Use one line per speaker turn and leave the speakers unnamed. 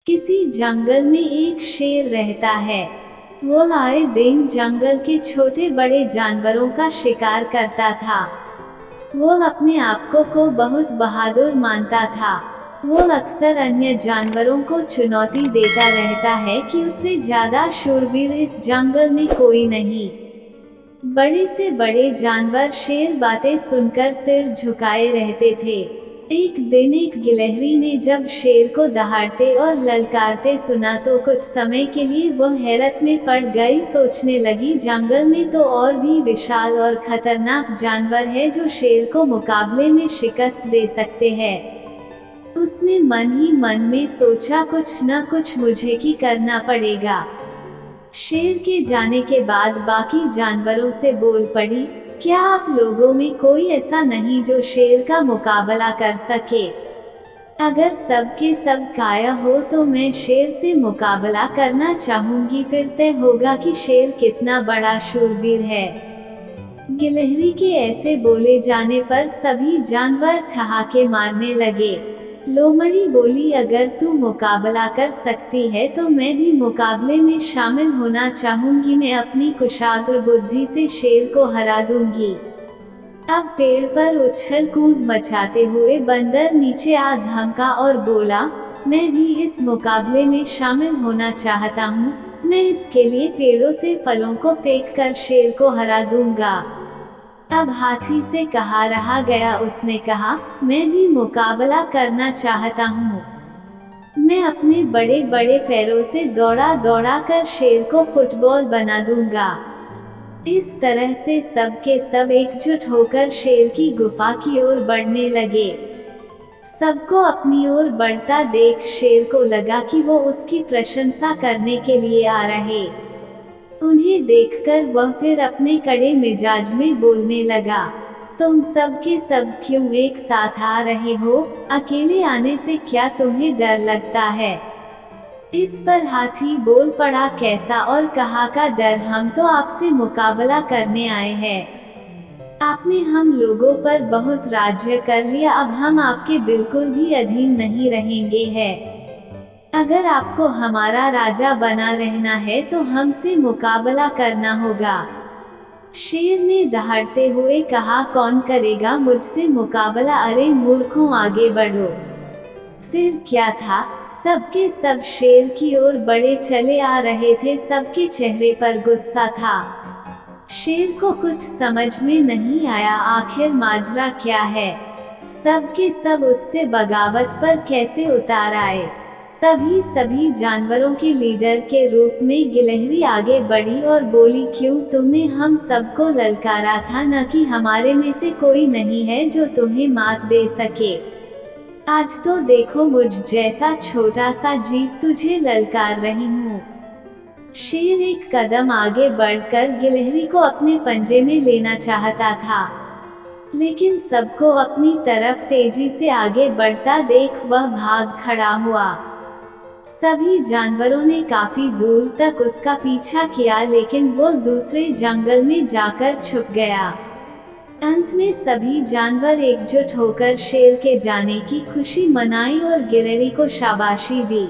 किसी जंगल में एक शेर रहता है। वो आए दिन जंगल के छोटे बड़े जानवरों का शिकार करता था। वो अपने आप को बहुत बहादुर मानता था। वो अक्सर अन्य जानवरों को चुनौती देता रहता है कि उससे ज्यादा शूरवीर इस जंगल में कोई नहीं। बड़े से बड़े जानवर शेर बातें सुनकर सिर झुकाए रहते थे। एक दिन एक गिलहरी ने जब शेर को दहाड़ते और ललकारते सुना तो कुछ समय के लिए वह हैरत में पड़ गई। सोचने लगी, जंगल में तो और भी विशाल और खतरनाक जानवर है जो शेर को मुकाबले में शिकस्त दे सकते हैं। उसने मन ही मन में सोचा, कुछ न कुछ मुझे ही करना पड़ेगा। शेर के जाने के बाद बाकी जानवरों से बोल पड़ी, क्या आप लोगों में कोई ऐसा नहीं जो शेर का मुकाबला कर सके? अगर सब के सब काया हो तो मैं शेर से मुकाबला करना चाहूंगी, फिर तय होगा कि शेर कितना बड़ा शूरवीर है। गिलहरी के ऐसे बोले जाने पर सभी जानवर ठहाके मारने लगे। लोमड़ी बोली, अगर तू मुकाबला कर सकती है तो मैं भी मुकाबले में शामिल होना चाहूंगी। मैं अपनी कुशाग्र बुद्धि से शेर को हरा दूंगी। अब पेड़ पर उछल कूद मचाते हुए बंदर नीचे आ धमका और बोला, मैं भी इस मुकाबले में शामिल होना चाहता हूँ। मैं इसके लिए पेड़ों से फलों को फेंक कर शेर को हरा दूंगा। अब हाथी से कहा रहा गया, उसने कहा, मैं भी मुकाबला करना चाहता हूँ। मैं अपने बड़े बड़े पैरों से दौड़ा दौड़ा कर शेर को फुटबॉल बना दूंगा। इस तरह से सब के सब एकजुट होकर शेर की गुफा की ओर बढ़ने लगे। सबको अपनी ओर बढ़ता देख शेर को लगा कि वो उसकी प्रशंसा करने के लिए आ रहे। उन्हें देखकर वह फिर अपने कड़े मिजाज में बोलने लगा, तुम सब के सब क्यों एक साथ आ रहे हो? अकेले आने से क्या तुम्हें डर लगता है? इस पर हाथी बोल पड़ा, कैसा और कहाँ का डर, हम तो आपसे मुकाबला करने आए हैं। आपने हम लोगों पर बहुत राज्य कर लिया, अब हम आपके बिल्कुल भी अधीन नहीं रहेंगे हैं। अगर आपको हमारा राजा बना रहना है तो हमसे मुकाबला करना होगा। शेर ने दहाड़ते हुए कहा, कौन करेगा मुझसे मुकाबला? अरे मूर्खों, आगे बढ़ो। फिर क्या था, सबके सब शेर की ओर बड़े चले आ रहे थे। सबके चेहरे पर गुस्सा था। शेर को कुछ समझ में नहीं आया, आखिर माजरा क्या है। सबके सब उससे बगावत पर कैसे उतार आए। तभी सभी जानवरों के लीडर के रूप में गिलहरी आगे बढ़ी और बोली, क्यों तुमने हम सबको ललकारा था न कि हमारे में से कोई नहीं है जो तुम्हें मात दे सके। आज तो देखो, मुझ जैसा छोटा सा जीव तुझे ललकार रही हूँ। शेर एक कदम आगे बढ़कर गिलहरी को अपने पंजे में लेना चाहता था, लेकिन सबको अपनी तरफ तेजी से आगे बढ़ता देख वह भाग खड़ा हुआ। सभी जानवरों ने काफी दूर तक उसका पीछा किया, लेकिन वो दूसरे जंगल में जाकर छुप गया। अंत में सभी जानवर एकजुट होकर शेर के जाने की खुशी मनाई और गिलहरी को शाबाशी दी।